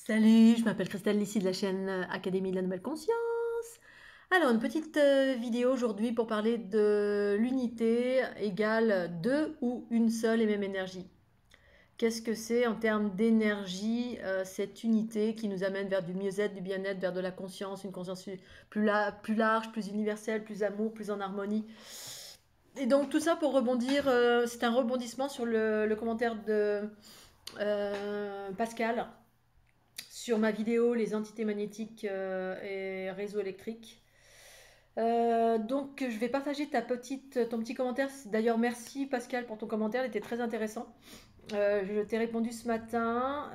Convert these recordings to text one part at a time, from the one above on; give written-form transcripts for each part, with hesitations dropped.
Salut, je m'appelle Christelle, ici de la chaîne Académie de la Nouvelle Conscience. Alors, une petite vidéo aujourd'hui pour parler de l'unité égale deux ou une seule et même énergie. Qu'est-ce que c'est en termes d'énergie, cette unité qui nous amène vers du mieux-être, du bien-être, vers de la conscience, une conscience plus large, plus universelle, plus amour, plus en harmonie. Et donc tout ça pour rebondir, c'est un rebondissement sur le commentaire de Pascal sur ma vidéo les entités magnétiques et réseaux électriques. Donc je vais partager ton petit commentaire. D'ailleurs merci Pascal pour ton commentaire, il était très intéressant. Je t'ai répondu ce matin,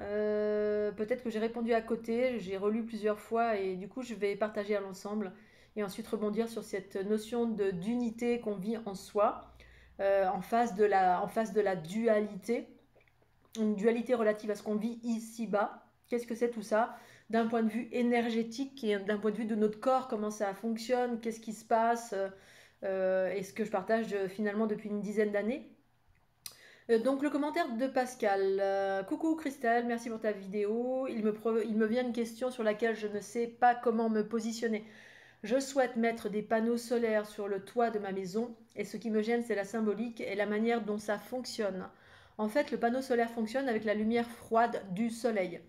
peut-être que j'ai répondu à côté, j'ai relu plusieurs fois et du coup je vais partager à l'ensemble et ensuite rebondir sur cette notion d'unité qu'on vit en soi, en face de la dualité, une dualité relative à ce qu'on vit ici-bas. Qu'est-ce que c'est tout ça? D'un point de vue énergétique et d'un point de vue de notre corps, comment ça fonctionne, qu'est-ce qui se passe, et ce que je partage finalement depuis une dizaine d'années. Donc le commentaire de Pascal. Coucou Christelle, merci pour ta vidéo. Il me vient une question sur laquelle je ne sais pas comment me positionner. Je souhaite mettre des panneaux solaires sur le toit de ma maison et ce qui me gêne c'est la symbolique et la manière dont ça fonctionne. En fait, le panneau solaire fonctionne avec la lumière froide du soleil.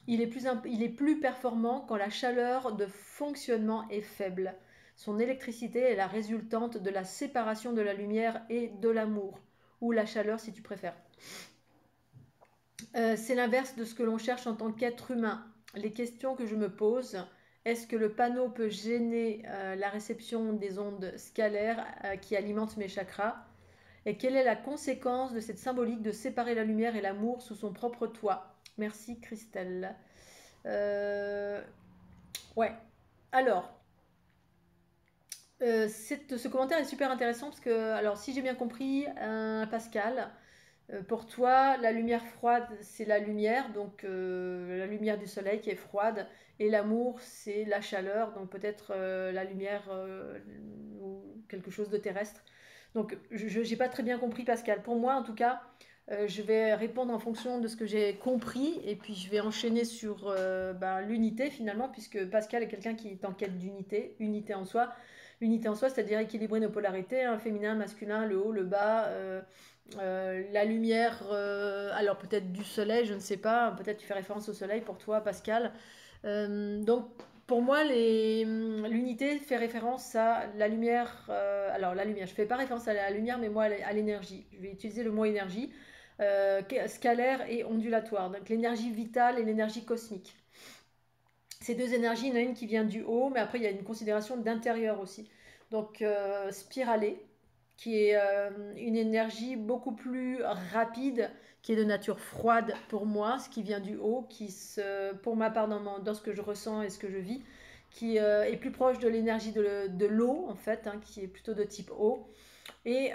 Il est plus performant quand la chaleur de fonctionnement est faible. Son électricité est la résultante de la séparation de la lumière et de l'amour, ou la chaleur si tu préfères. C'est l'inverse de ce que l'on cherche en tant qu'être humain. Les questions que je me pose, est-ce que le panneau peut gêner la réception des ondes scalaires qui alimentent mes chakras? Et quelle est la conséquence de cette symbolique de séparer la lumière et l'amour sous son propre toit? Merci Christelle. Euh, ouais. Alors, ce commentaire est super intéressant parce que, alors, si j'ai bien compris, Pascal, pour toi, la lumière froide, c'est la lumière, donc la lumière du soleil qui est froide, et l'amour, c'est la chaleur, donc peut-être la lumière ou quelque chose de terrestre. Donc, je n'ai pas très bien compris, Pascal. Pour moi, en tout cas, je vais répondre en fonction de ce que j'ai compris, et puis je vais enchaîner sur l'unité finalement, puisque Pascal est quelqu'un qui est en quête d'unité, unité en soi. Unité en soi, c'est-à-dire équilibrer nos polarités, hein, féminin, masculin, le haut, le bas, la lumière, alors peut-être du soleil, je ne sais pas, peut-être tu fais référence au soleil pour toi, Pascal. Donc pour moi, l'unité fait référence à la lumière. Alors la lumière, je ne fais pas référence à la lumière, mais moi à l'énergie. Je vais utiliser le mot énergie, scalaire et ondulatoire. Donc l'énergie vitale et l'énergie cosmique. Ces deux énergies, il y en a une qui vient du haut, mais après il y a une considération d'intérieur aussi. Donc spiralée, qui est une énergie beaucoup plus rapide, qui est de nature froide pour moi, ce qui vient du haut, pour ma part dans ce que je ressens et ce que je vis, qui est plus proche de l'énergie de l'eau en fait, hein, qui est plutôt de type eau. Et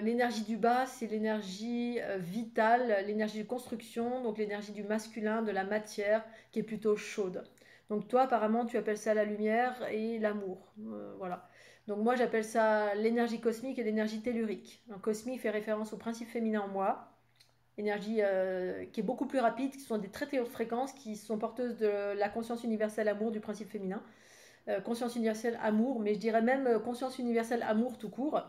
l'énergie du bas, c'est l'énergie vitale, l'énergie de construction, donc l'énergie du masculin, de la matière, qui est plutôt chaude. Donc toi, apparemment, tu appelles ça la lumière et l'amour. Voilà. Donc moi, j'appelle ça l'énergie cosmique et l'énergie tellurique. Donc cosmique fait référence au principe féminin en moi, énergie qui est beaucoup plus rapide, qui sont des très très hautes fréquences, qui sont porteuses de la conscience universelle amour du principe féminin. Conscience universelle amour, mais je dirais même conscience universelle amour tout court.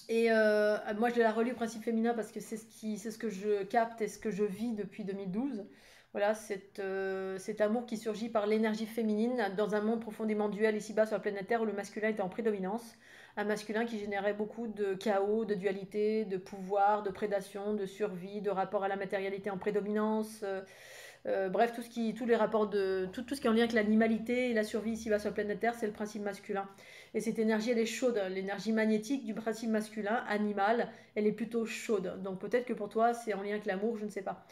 Et moi, je la relis au principe féminin parce que c'est ce que je capte et ce que je vis depuis 2012. Voilà, cet amour qui surgit par l'énergie féminine dans un monde profondément duel ici-bas sur la planète Terre où le masculin était en prédominance. Un masculin qui générait beaucoup de chaos, de dualité, de pouvoir, de prédation, de survie, de rapport à la matérialité en prédominance. Bref, tous les rapports tout ce qui est en lien avec l'animalité et la survie ici-bas sur la planète Terre, c'est le principe masculin. Et cette énergie, elle est chaude. L'énergie magnétique du principe masculin, animal, elle est plutôt chaude. Donc peut-être que pour toi, c'est en lien avec l'amour, je ne sais pas.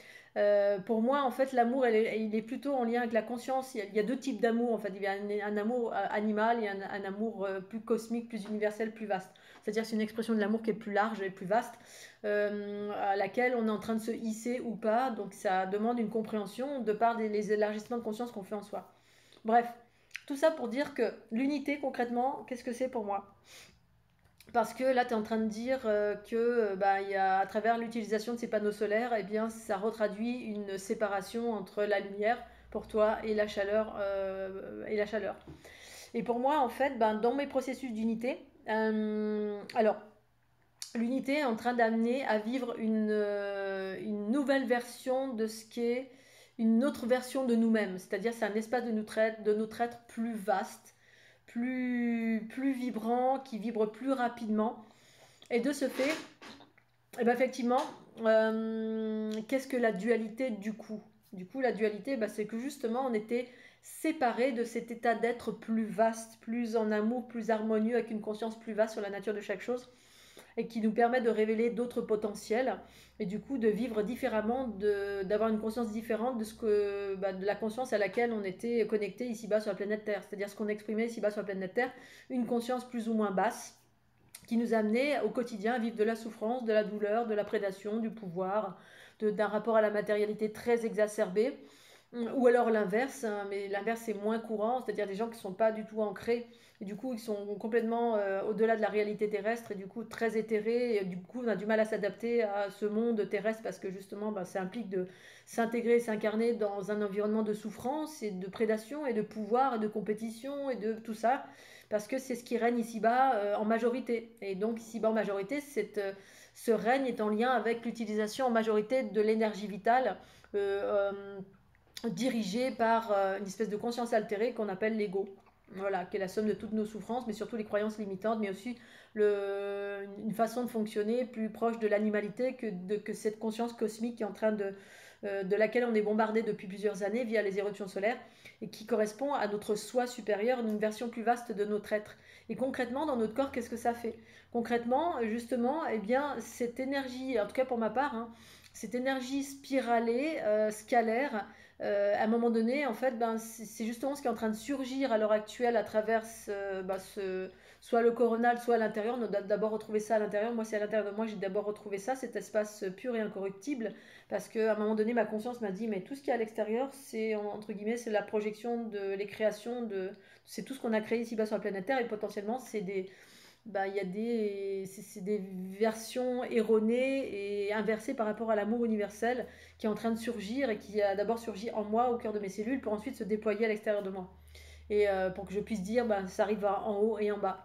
Pour moi, en fait, l'amour, il est plutôt en lien avec la conscience. Il y a deux types d'amour. En fait, il y a un amour animal et un amour plus cosmique, plus universel, plus vaste. C'est-à-dire c'est une expression de l'amour qui est plus large et plus vaste, à laquelle on est en train de se hisser ou pas. Donc ça demande une compréhension de par les élargissements de conscience qu'on fait en soi. Bref, tout ça pour dire que l'unité, concrètement, qu'est-ce que c'est pour moi? Parce que là, tu es en train de dire que bah, il y a, à travers l'utilisation de ces panneaux solaires, eh bien, ça retraduit une séparation entre la lumière pour toi et la chaleur. Et pour moi, en fait, ben, dans mes processus d'unité, alors, l'unité est en train d'amener à vivre une nouvelle version de ce qu'est une autre version de nous-mêmes. C'est-à-dire, c'est un espace de notre être plus vaste, plus vibrant, qui vibre plus rapidement. Et de ce fait, eh ben effectivement, qu'est-ce que la dualité du coup? Du coup, la dualité, ben, c'est que justement, on était séparés de cet état d'être plus vaste, plus en amour, plus harmonieux, avec une conscience plus vaste sur la nature de chaque chose, et qui nous permet de révéler d'autres potentiels, et du coup de vivre différemment, d'avoir une conscience différente de, bah, de la conscience à laquelle on était connecté ici-bas sur la planète Terre, c'est-à-dire ce qu'on exprimait ici-bas sur la planète Terre, une conscience plus ou moins basse, qui nous amenait au quotidien à vivre de la souffrance, de la douleur, de la prédation, du pouvoir, d'un rapport à la matérialité très exacerbé. Ou alors l'inverse, hein, mais l'inverse c'est moins courant, c'est-à-dire des gens qui ne sont pas du tout ancrés, et du coup ils sont complètement au-delà de la réalité terrestre, et du coup très éthérés, et du coup on a du mal à s'adapter à ce monde terrestre, parce que justement bah, ça implique de s'intégrer, s'incarner dans un environnement de souffrance, et de prédation, et de pouvoir, et de compétition, et de tout ça, parce que c'est ce qui règne ici-bas en majorité. Et donc ici-bas en majorité, ce règne est en lien avec l'utilisation en majorité de l'énergie vitale, euh, dirigée par une espèce de conscience altérée qu'on appelle l'ego. Voilà, qui est la somme de toutes nos souffrances, mais surtout les croyances limitantes, mais aussi une façon de fonctionner plus proche de l'animalité que cette conscience cosmique qui est en train de laquelle on est bombardé depuis plusieurs années via les éruptions solaires, et qui correspond à notre soi supérieur, une version plus vaste de notre être. Et concrètement, dans notre corps, qu'est-ce que ça fait? Concrètement, justement, eh bien, cette énergie, en tout cas pour ma part, hein, cette énergie spiralée, scalaire, à un moment donné, en fait, ben, c'est justement ce qui est en train de surgir à l'heure actuelle à travers soit le coronal, soit à l'intérieur. On a d'abord retrouvé ça à l'intérieur. Moi, c'est à l'intérieur de moi que j'ai d'abord retrouvé ça, cet espace pur et incorruptible. Parce qu'à un moment donné, ma conscience m'a dit, mais tout ce qui est à l'extérieur, c'est, entre guillemets, c'est la projection de les créations, c'est tout ce qu'on a créé ici-bas sur la planète Terre. Et potentiellement, bah, il y a c'est des versions erronées et inversées par rapport à l'amour universel qui est en train de surgir, et qui a d'abord surgi en moi, au cœur de mes cellules, pour ensuite se déployer à l'extérieur de moi. Et pour que je puisse dire, bah, ça arrive en haut et en bas.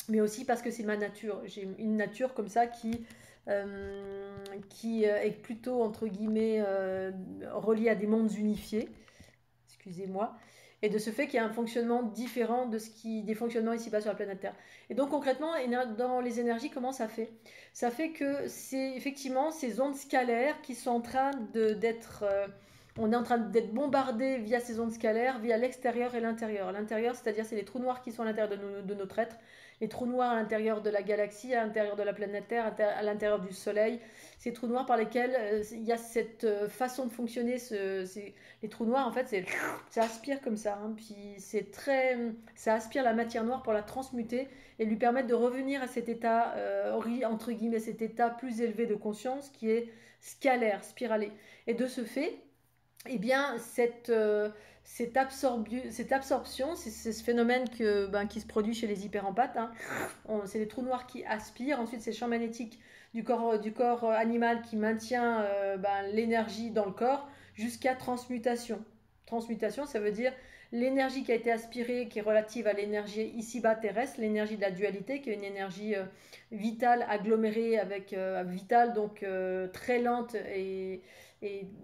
Mais aussi parce que c'est ma nature. J'ai une nature comme ça qui est plutôt, entre guillemets, reliée à des mondes unifiés. Excusez-moi. Et de ce fait qu'il y a un fonctionnement différent des fonctionnements ici-bas sur la planète Terre. Et donc concrètement, dans les énergies, comment ça fait? Ça fait que c'est effectivement ces ondes scalaires qui sont en train d'être... on est en train d'être bombardé via ces ondes scalaires, via l'extérieur et l'intérieur. L'intérieur, c'est-à-dire c'est les trous noirs qui sont à l'intérieur de notre être, les trous noirs à l'intérieur de la galaxie, à l'intérieur de la planète Terre, à l'intérieur du Soleil. Ces trous noirs par lesquels il y a cette façon de fonctionner, les trous noirs, en fait, ça aspire comme ça, hein, puis ça aspire la matière noire pour la transmuter et lui permettre de revenir à cet état, entre guillemets, cet état plus élevé de conscience qui est scalaire, spiralé. Et de ce fait, eh bien, cette absorption, c'est ce phénomène qui se produit chez les hyperempathes, hein. C'est les trous noirs qui aspirent, ensuite c'est le champ magnétique du corps animal qui maintient l'énergie dans le corps jusqu'à transmutation. Transmutation, ça veut dire l'énergie qui a été aspirée, qui est relative à l'énergie ici-bas terrestre, l'énergie de la dualité, qui est une énergie vitale, agglomérée vitale, donc très lente et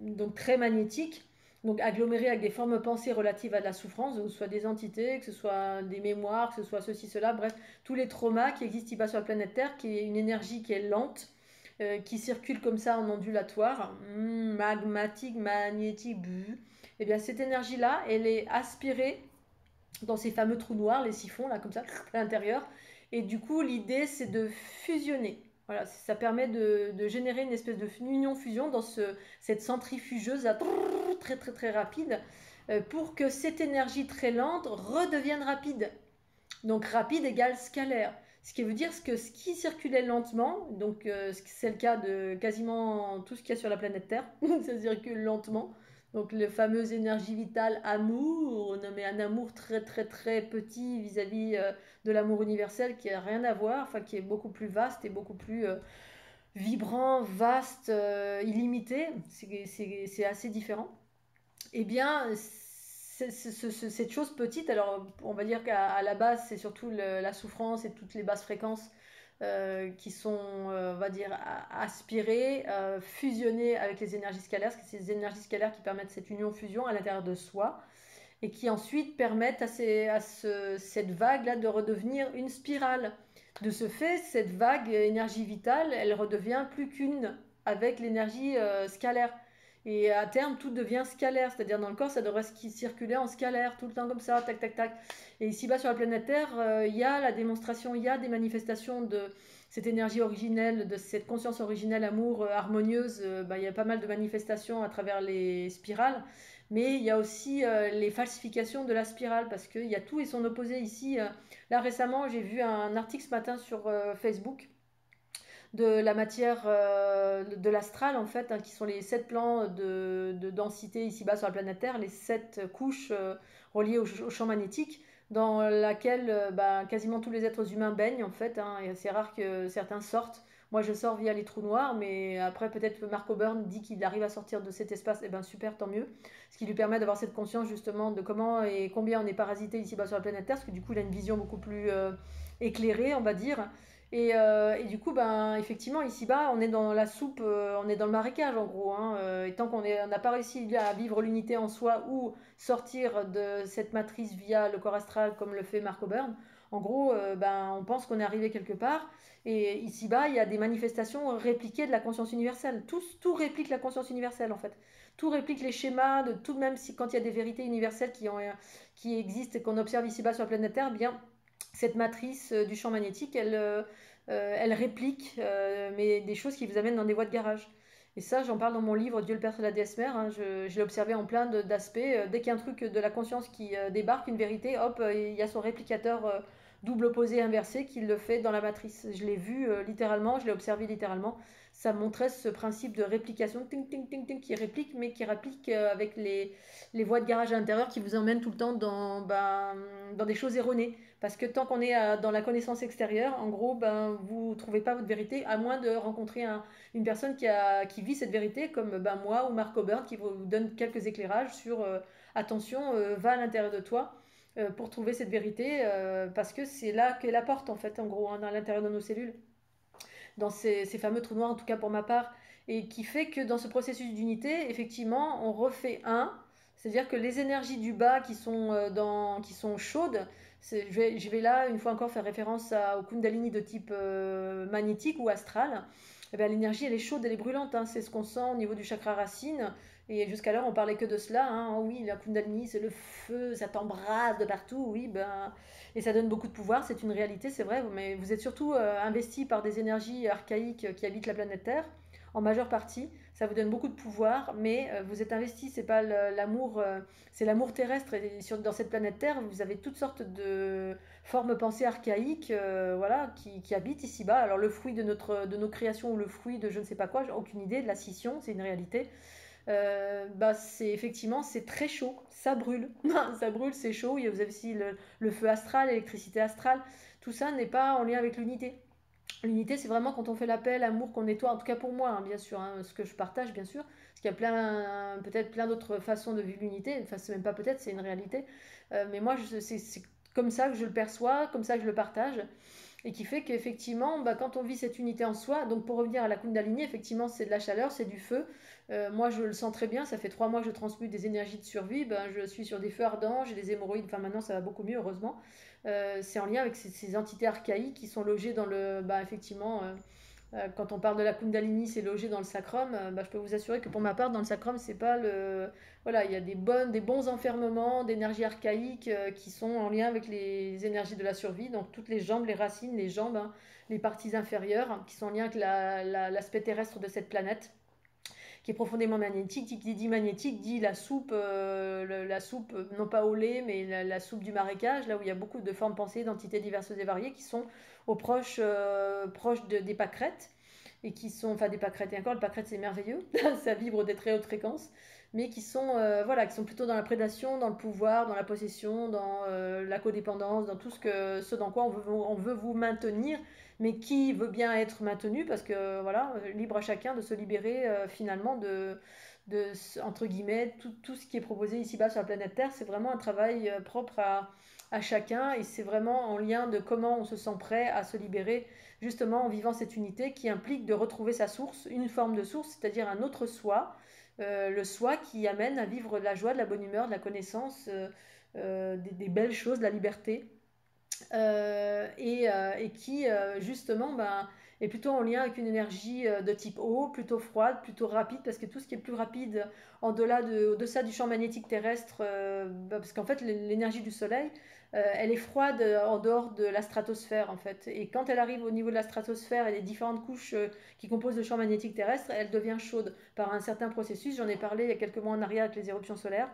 donc très magnétique, donc agglomérée avec des formes pensées relatives à de la souffrance, que ce soit des entités, que ce soit des mémoires, que ce soit ceci, cela, bref, tous les traumas qui existent ici-bas sur la planète Terre, qui est une énergie qui est lente, qui circule comme ça en ondulatoire, magmatique, magnétique, et bien cette énergie-là, elle est aspirée dans ces fameux trous noirs, les siphons, là, comme ça, à l'intérieur. Et du coup, l'idée, c'est de fusionner. Voilà, ça permet de générer une espèce de union-fusion dans cette centrifugeuse à très très très rapide, pour que cette énergie très lente redevienne rapide. Donc rapide égale scalaire. Ce qui veut dire que ce qui circulait lentement, donc c'est le cas de quasiment tout ce qu'il y a sur la planète Terre, ça circule lentement, Donc le fameux énergie vitale amour, on met un amour très très très petit vis-à-vis de l'amour universel qui a rien à voir, enfin qui est beaucoup plus vaste et beaucoup plus vibrant, vaste, illimité. C'est assez différent. Eh bien, cette chose petite, alors on va dire qu'à la base, c'est surtout la souffrance et toutes les basses fréquences qui sont, on va dire, aspirées, fusionnées avec les énergies scalaires, parce que c'est les énergies scalaires qui permettent cette union-fusion à l'intérieur de soi, et qui ensuite permettent cette vague-là de redevenir une spirale. De ce fait, cette vague énergie vitale, elle redevient plus qu'une avec l'énergie scalaire. Et à terme, tout devient scalaire, c'est-à-dire dans le corps, ça devrait circuler en scalaire, tout le temps comme ça, tac, tac, tac. Et ici-bas sur la planète Terre, il y a la démonstration, il y a des manifestations de cette énergie originelle, de cette conscience originelle, amour, harmonieuse. Il y a pas mal de manifestations à travers les spirales. Mais il y a aussi les falsifications de la spirale, parce qu'il y a tout et son opposé ici. Là récemment, j'ai vu un article ce matin sur Facebook de la matière de l'astral, en fait, hein, qui sont les 7 plans de densité ici-bas sur la planète Terre, les 7 couches reliées au champ magnétique, dans laquelle quasiment tous les êtres humains baignent, en fait, hein, et c'est rare que certains sortent. Moi, je sors via les trous noirs, mais après, peut-être que Mark O'Byrne dit qu'il arrive à sortir de cet espace, et ben super, tant mieux. Ce qui lui permet d'avoir cette conscience, justement, de comment et combien on est parasité ici-bas sur la planète Terre, parce que du coup, il a une vision beaucoup plus éclairée, on va dire. Et du coup, effectivement, ici-bas, on est dans la soupe, on est dans le marécage, en gros, hein, et tant qu'on n'a pas réussi à vivre l'unité en soi ou sortir de cette matrice via le corps astral, comme le fait Mark O'Byrne, en gros, on pense qu'on est arrivé quelque part. Et ici-bas, il y a des manifestations répliquées de la conscience universelle. Tout réplique la conscience universelle, en fait. Tout réplique les schémas, de tout de même si quand il y a des vérités universelles qui existent et qu'on observe ici-bas sur la planète Terre, bien cette matrice du champ magnétique, elle réplique mais des choses qui vous amènent dans des voies de garage. Et ça, j'en parle dans mon livre Dieu le Père, la déesse mère, hein, je l'ai observé en plein d'aspects. Dès qu'il y a un truc de la conscience qui débarque, une vérité, hop, il y a son réplicateur double opposé inversé qui le fait dans la matrice. Je l'ai vu littéralement, je l'ai observé littéralement. Ça montrait ce principe de réplication, ting, ting, ting, ting, qui réplique, mais qui réplique avec les voies de garage à l'intérieur qui vous emmènent tout le temps dans des choses erronées. Parce que tant qu'on est dans la connaissance extérieure, en gros, vous ne trouvez pas votre vérité, à moins de rencontrer une personne qui vit cette vérité, comme moi ou Mark O'Byrne, qui vous donne quelques éclairages sur attention, va à l'intérieur de toi pour trouver cette vérité, parce que c'est là qu'est la porte, en fait, en gros, hein, à l'intérieur de nos cellules, dans ces fameux trous noirs, en tout cas pour ma part, et qui fait que dans ce processus d'unité, effectivement, on refait un, c'est-à-dire que les énergies du bas qui sont chaudes, je vais là, une fois encore, faire référence au Kundalini de type magnétique ou astral. Eh bien, l'énergie, elle est chaude, elle est brûlante, hein, c'est ce qu'on sent au niveau du chakra racine. Et jusqu'alors, on parlait que de cela. Hein. Oh oui, la Kundalini, c'est le feu, ça t'embrase de partout. Oui, et ça donne beaucoup de pouvoir, c'est une réalité, c'est vrai. Mais vous êtes surtout investi par des énergies archaïques qui habitent la planète Terre, en majeure partie. Ça vous donne beaucoup de pouvoir, mais vous êtes investi, c'est pas l'amour, c'est l'amour terrestre. Et dans cette planète Terre, vous avez toutes sortes de formes pensées archaïques, voilà, qui habitent ici-bas. Alors le fruit de nos créations ou le fruit de je ne sais pas quoi, j'ai aucune idée, de la scission, c'est une réalité. C'est effectivement c'est très chaud, ça brûle, ça brûle, c'est chaud. Il y a, vous avez aussi le feu astral, l'électricité astrale. Tout ça n'est pas en lien avec l'unité. L'unité, c'est vraiment quand on fait l'appel, amour, qu'on nettoie, en tout cas pour moi, hein, bien sûr, hein, ce que je partage, bien sûr, parce qu'il y a peut-être plein d'autres façons de vivre l'unité, enfin, c'est même pas peut-être, c'est une réalité. Mais moi, c'est comme ça que je le perçois, comme ça que je le partage, et qui fait qu'effectivement, quand on vit cette unité en soi, donc pour revenir à la Kundalini, effectivement, c'est de la chaleur, c'est du feu. Moi, je le sens très bien, ça fait 3 mois que je transmute des énergies de survie, je suis sur des feux ardents, j'ai des hémorroïdes, enfin maintenant ça va beaucoup mieux, heureusement. C'est en lien avec ces entités archaïques qui sont logées dans le. Effectivement, quand on parle de la Kundalini, c'est logé dans le sacrum. Je peux vous assurer que pour ma part, dans le sacrum, c'est pas le. Voilà, il y a des bons enfermements d'énergie archaïque qui sont en lien avec les énergies de la survie. Donc toutes les jambes, les racines, les jambes, hein, les parties inférieures, hein, qui sont en lien avec l'aspect terrestre de cette planète qui est profondément magnétique. Qui dit magnétique dit la soupe, non pas au lait, mais la soupe du marécage, là où il y a beaucoup de formes pensées, d'entités diverses et variées qui sont proches des pâquerettes et qui sont, enfin des pâquerettes, et encore le pâquerette c'est merveilleux, ça vibre des très hautes fréquences, mais qui sont, voilà, qui sont plutôt dans la prédation, dans le pouvoir, dans la possession, dans la codépendance, dans tout ce dans quoi on veut vous maintenir, mais qui veut bien être maintenu, parce que voilà, libre à chacun de se libérer finalement entre guillemets, tout ce qui est proposé ici-bas sur la planète Terre. C'est vraiment un travail propre à chacun, et c'est vraiment en lien de comment on se sent prêt à se libérer justement en vivant cette unité qui implique de retrouver sa source, une forme de source, c'est-à-dire un autre soi, le soi qui amène à vivre de la joie, de la bonne humeur, de la connaissance, des belles choses, de la liberté, et qui justement ben, est plutôt en lien avec une énergie de type eau, plutôt froide, plutôt rapide, parce que tout ce qui est plus rapide au-deçà du champ magnétique terrestre, parce qu'en fait l'énergie du Soleil, elle est froide en dehors de la stratosphère en fait, et quand elle arrive au niveau de la stratosphère et des différentes couches qui composent le champ magnétique terrestre, elle devient chaude par un certain processus. J'en ai parlé il y a quelques mois en arrière avec les éruptions solaires.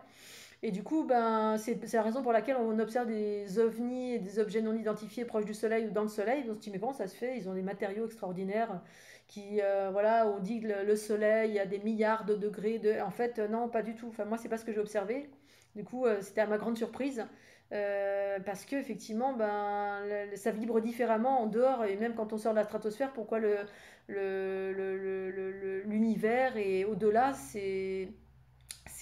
Et du coup, ben, c'est la raison pour laquelle on observe des ovnis et des objets non identifiés proches du Soleil ou dans le Soleil. On se dit, mais comment ça se fait? Ils ont des matériaux extraordinaires qui, voilà, on dit que le Soleil, il y a des milliards de degrés. En fait, non, pas du tout. Enfin, moi, c'est pas ce que j'ai observé. Du coup, c'était à ma grande surprise. Parce que effectivement, ben, ça vibre différemment en dehors, et même quand on sort de la stratosphère, pourquoi l'univers et au-delà, c'est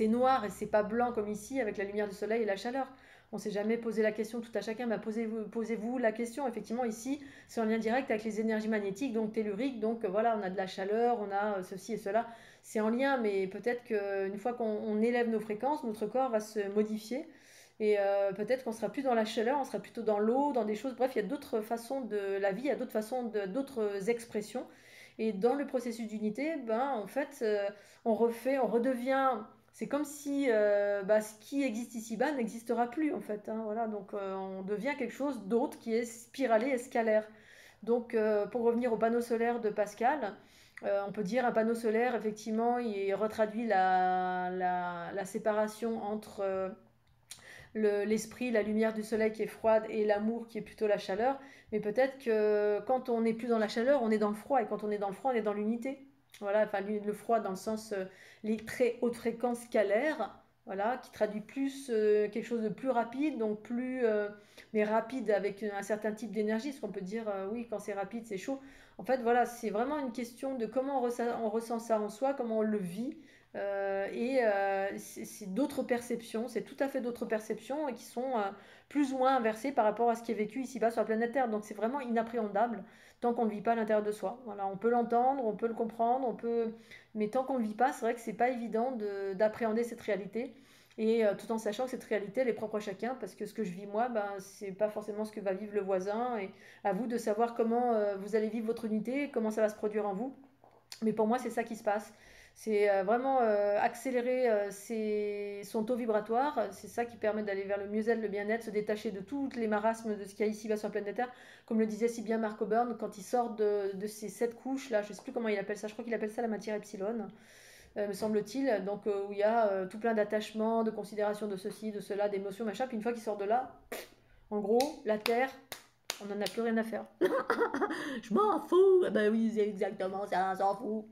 noir et c'est pas blanc comme ici avec la lumière du soleil et la chaleur. On s'est jamais posé la question, tout à chacun, bah posez-vous la question. Effectivement, ici, c'est en lien direct avec les énergies magnétiques, donc telluriques, donc voilà, on a de la chaleur, on a ceci et cela. C'est en lien, mais peut-être qu'une fois qu'on élève nos fréquences, notre corps va se modifier. Et peut-être qu'on sera plus dans la chaleur, on sera plutôt dans l'eau, dans des choses. Bref, il y a d'autres façons de la vie, il y a d'autres façons, d'autres expressions. Et dans le processus d'unité, ben, en fait, on redevient. C'est comme si bah, ce qui existe ici-bas n'existera plus en fait, hein, voilà, donc on devient quelque chose d'autre qui est spiralé et scalaire. Donc pour revenir au panneau solaire de Pascal, on peut dire un panneau solaire, effectivement, il retraduit la séparation entre l'esprit, la lumière du soleil qui est froide et l'amour qui est plutôt la chaleur. Mais peut-être que quand on n'est plus dans la chaleur, on est dans le froid. Et quand on est dans le froid, on est dans l'unité. Voilà, enfin le froid dans le sens les très hautes fréquences scalaires, voilà, qui traduit plus quelque chose de plus rapide, donc plus mais rapide avec un certain type d'énergie. Ce qu'on peut dire, oui, quand c'est rapide, c'est chaud. En fait, voilà, c'est vraiment une question de comment on ressent ça en soi, comment on le vit. C'est d'autres perceptions, c'est tout à fait d'autres perceptions et qui sont plus ou moins inversées par rapport à ce qui est vécu ici-bas sur la planète Terre. Donc c'est vraiment inappréhendable tant qu'on ne vit pas à l'intérieur de soi. Voilà, on peut l'entendre, on peut le comprendre, mais tant qu'on ne le vit pas, c'est vrai que c'est pas évident d'appréhender cette réalité. Et tout en sachant que cette réalité, elle est propre à chacun, parce que ce que je vis moi, ben, c'est pas forcément ce que va vivre le voisin. Et à vous de savoir comment vous allez vivre votre unité, comment ça va se produire en vous. Mais pour moi, c'est ça qui se passe. C'est vraiment accélérer son taux vibratoire. C'est ça qui permet d'aller vers le mieux-être, le bien-être, se détacher de toutes les marasmes de ce qu'il y a ici-bas sur la planète Terre. Comme le disait si bien Mark O'Byrne, quand il sort de ces 7 couches-là, je ne sais plus comment il appelle ça, je crois qu'il appelle ça la matière epsilon, me semble-t-il. Donc où il y a tout plein d'attachements, de considérations de ceci, de cela, d'émotions, machin. Puis une fois qu'il sort de là, en gros, la Terre, on n'en a plus rien à faire. Je m'en fous. Ah ben oui, c'est exactement ça, on s'en fout.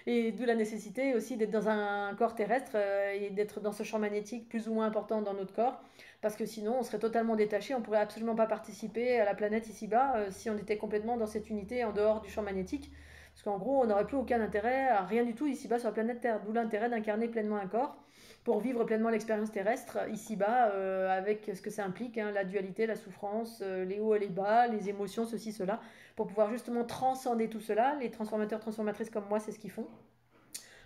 Et d'où la nécessité aussi d'être dans un corps terrestre et d'être dans ce champ magnétique plus ou moins important dans notre corps. Parce que sinon, on serait totalement détaché, on pourrait absolument pas participer à la planète ici-bas si on était complètement dans cette unité en dehors du champ magnétique. Parce qu'en gros, on n'aurait plus aucun intérêt à rien du tout ici-bas sur la planète Terre. D'où l'intérêt d'incarner pleinement un corps pour vivre pleinement l'expérience terrestre ici-bas avec ce que ça implique, hein, la dualité, la souffrance, les hauts et les bas, les émotions, ceci, cela, pour pouvoir justement transcender tout cela. Les transformateurs, transformatrices comme moi, c'est ce qu'ils font.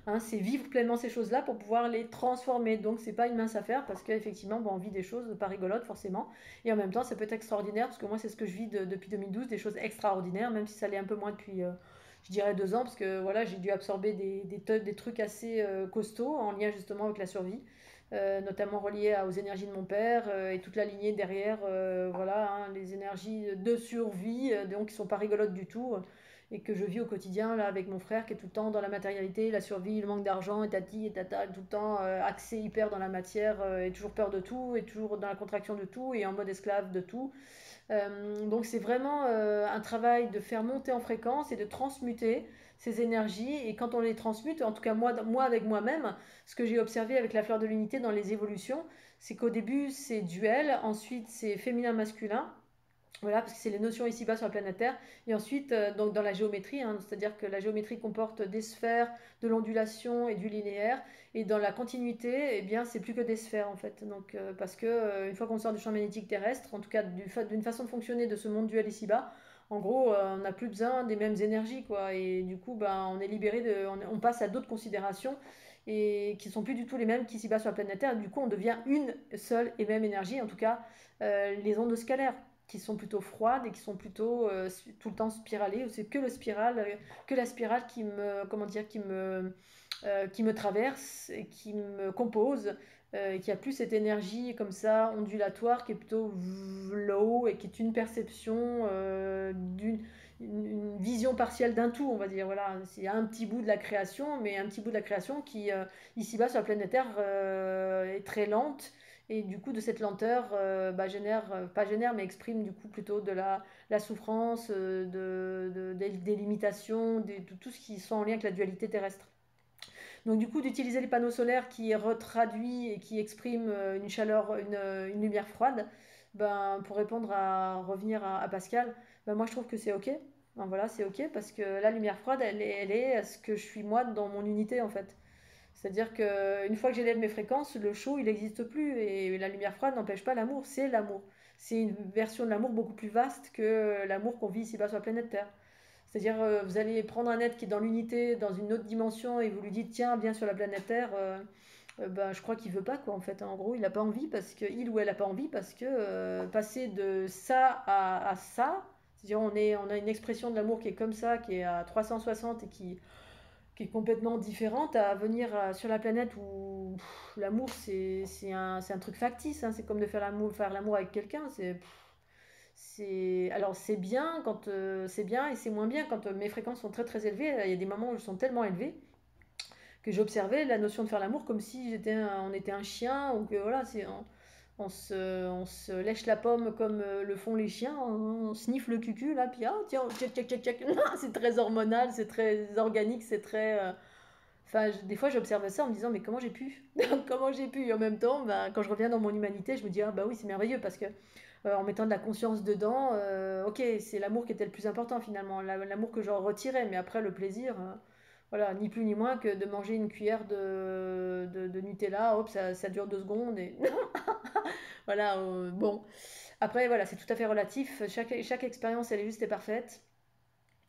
Hein, c'est vivre pleinement ces choses-là pour pouvoir les transformer. Donc c'est pas une mince affaire parce qu'effectivement bon, on vit des choses pas rigolotes forcément. Et en même temps ça peut être extraordinaire parce que moi c'est ce que je vis depuis 2012, des choses extraordinaires, même si ça l'est un peu moins depuis je dirais 2 ans parce que voilà j'ai dû absorber des trucs assez costauds en lien justement avec la survie. Notamment reliés aux énergies de mon père et toute la lignée derrière, voilà, hein, les énergies de survie, donc qui sont pas rigolotes du tout, et que je vis au quotidien là avec mon frère qui est tout le temps dans la matérialité, la survie, le manque d'argent, et tati et tata, tout le temps axé hyper dans la matière, et toujours peur de tout, et toujours dans la contraction de tout, et en mode esclave de tout. Donc c'est vraiment un travail de faire monter en fréquence et de transmuter ces énergies, et quand on les transmute, en tout cas moi avec moi-même, ce que j'ai observé avec la fleur de l'unité dans les évolutions, c'est qu'au début c'est duel, ensuite c'est féminin-masculin, voilà, parce que c'est les notions ici-bas sur la planète Terre. Et ensuite, donc dans la géométrie, hein, c'est-à-dire que la géométrie comporte des sphères, de l'ondulation et du linéaire. Et dans la continuité, eh bien, c'est plus que des sphères en fait. Donc, parce que une fois qu'on sort du champ magnétique terrestre, en tout cas d'une façon de fonctionner de ce monde duel ici-bas, en gros, on n'a plus besoin des mêmes énergies, quoi. Et du coup, ben, on est libéré on passe à d'autres considérations et qui sont plus du tout les mêmes qu'ici-bas sur la planète Terre. Du coup, on devient une seule et même énergie, en tout cas les ondes scalaires qui sont plutôt froides et qui sont plutôt tout le temps spiralées. C'est que que la spirale qui me, comment dire, qui me traverse et qui me compose, et qui a plus cette énergie comme ça ondulatoire qui est plutôt low et qui est une perception une vision partielle d'un tout, on va dire. Voilà, c'est un petit bout de la création, mais un petit bout de la création qui, ici-bas sur la planète Terre, est très lente, et du coup de cette lenteur bah, génère, pas génère, mais exprime du coup plutôt de la souffrance, des limitations, de tout ce qui sont en lien avec la dualité terrestre. Donc du coup d'utiliser les panneaux solaires qui retraduit et qui expriment une chaleur, une lumière froide, ben, pour répondre à revenir à Pascal, ben, moi je trouve que c'est ok. Ben, voilà, c'est ok parce que la lumière froide, elle est ce que je suis moi dans mon unité en fait. C'est-à-dire qu'une fois que j'élève mes fréquences, le chaud, il n'existe plus. Et la lumière froide n'empêche pas l'amour, c'est l'amour. C'est une version de l'amour beaucoup plus vaste que l'amour qu'on vit ici-bas sur la planète Terre. C'est-à-dire, vous allez prendre un être qui est dans l'unité, dans une autre dimension, et vous lui dites, tiens, viens sur la planète Terre. Ben, je crois qu'il veut pas, quoi, en fait. En gros, il n'a pas envie, parce que, il ou elle n'a pas envie, parce que passer de ça à ça, c'est-à-dire, on a une expression de l'amour qui est comme ça, qui est à 360 et qui est complètement différente à venir sur la planète où l'amour c'est un truc factice, hein. C'est comme de faire l'amour avec quelqu'un. Alors c'est bien quand c'est bien et c'est moins bien quand mes fréquences sont très très élevées. Il y a des moments où elles sont tellement élevées que j'observais la notion de faire l'amour comme si on était un chien, ou que voilà, on se lèche la pomme comme le font les chiens, on sniffe le cucu là, puis ah, tiens, check, check, check, check. C'est très hormonal, c'est très organique, c'est très. Enfin, des fois, j'observe ça en me disant, mais comment j'ai pu? Comment j'ai pu? Et en même temps, ben, quand je reviens dans mon humanité, je me dis, ah bah oui, c'est merveilleux parce que en mettant de la conscience dedans, ok, c'est l'amour qui était le plus important finalement, l'amour que j'en retirais, mais après le plaisir, voilà, ni plus ni moins que de manger une cuillère de Nutella, hop, ça dure 2 secondes et voilà, bon. Après, voilà, c'est tout à fait relatif, chaque expérience, elle est juste et parfaite.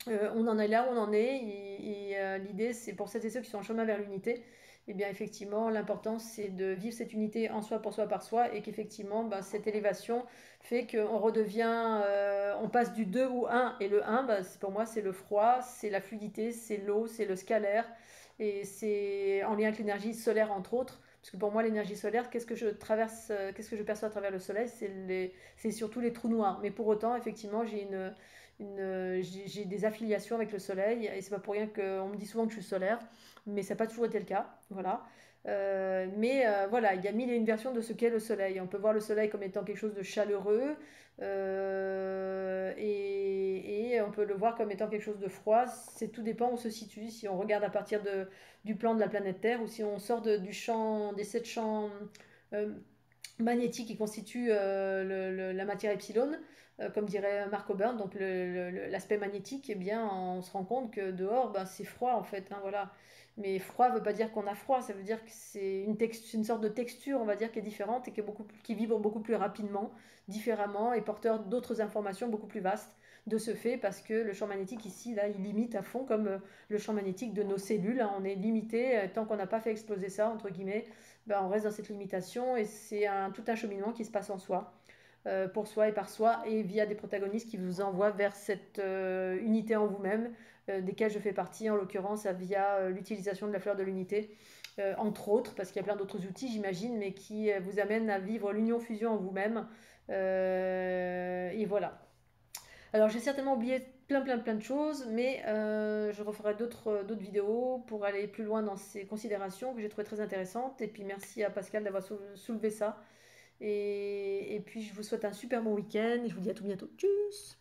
On en est là où on en est, et l'idée, c'est pour celles et ceux qui sont en chemin vers l'unité, et bien effectivement, l'important c'est de vivre cette unité en soi, pour soi, par soi, et qu'effectivement, ben, cette élévation fait qu'on redevient, on passe du 2 au 1, et le 1, ben, pour moi, c'est le froid, c'est la fluidité, c'est l'eau, c'est le scalaire, et c'est en lien avec l'énergie solaire, entre autres. Parce que pour moi, l'énergie solaire, qu'est-ce que je traverse, qu'est-ce que je perçois à travers le soleil? C'est surtout les trous noirs. Mais pour autant, effectivement, j'ai des affiliations avec le soleil, et c'est pas pour rien qu'on me dit souvent que je suis solaire, mais ça n'a pas toujours été le cas. Voilà. Voilà, il y a mille et une versions de ce qu'est le soleil. On peut voir le soleil comme étant quelque chose de chaleureux, et on peut le voir comme étant quelque chose de froid. C'est tout dépend où on se situe. Si on regarde à partir du plan de la planète Terre, ou si on sort du champ, des 7 champs euh, magnétique qui constitue la matière epsilon, comme dirait Mark O'Byrne, donc l'aspect magnétique, eh bien, on se rend compte que dehors, ben, c'est froid en fait, hein, voilà. Mais froid ne veut pas dire qu'on a froid, ça veut dire que c'est une sorte de texture, on va dire, qui est différente et qui vibre beaucoup plus rapidement, différemment, et porteur d'autres informations beaucoup plus vastes de ce fait, parce que le champ magnétique ici, là, il limite à fond, comme le champ magnétique de nos cellules, hein. On est limité, tant qu'on n'a pas fait exploser ça, entre guillemets, ben, on reste dans cette limitation, et c'est tout un cheminement qui se passe en soi, pour soi et par soi, et via des protagonistes qui vous envoient vers cette unité en vous-même, desquels je fais partie, en l'occurrence via l'utilisation de la fleur de l'unité, entre autres, parce qu'il y a plein d'autres outils, j'imagine, mais qui vous amènent à vivre l'union-fusion en vous-même. Et voilà. Alors j'ai certainement oublié plein de choses, mais je referai d'autres vidéos pour aller plus loin dans ces considérations que j'ai trouvées très intéressantes. Et puis merci à Pascal d'avoir soulevé ça. Et puis je vous souhaite un super bon week-end et je vous dis à tout bientôt. Tchuss!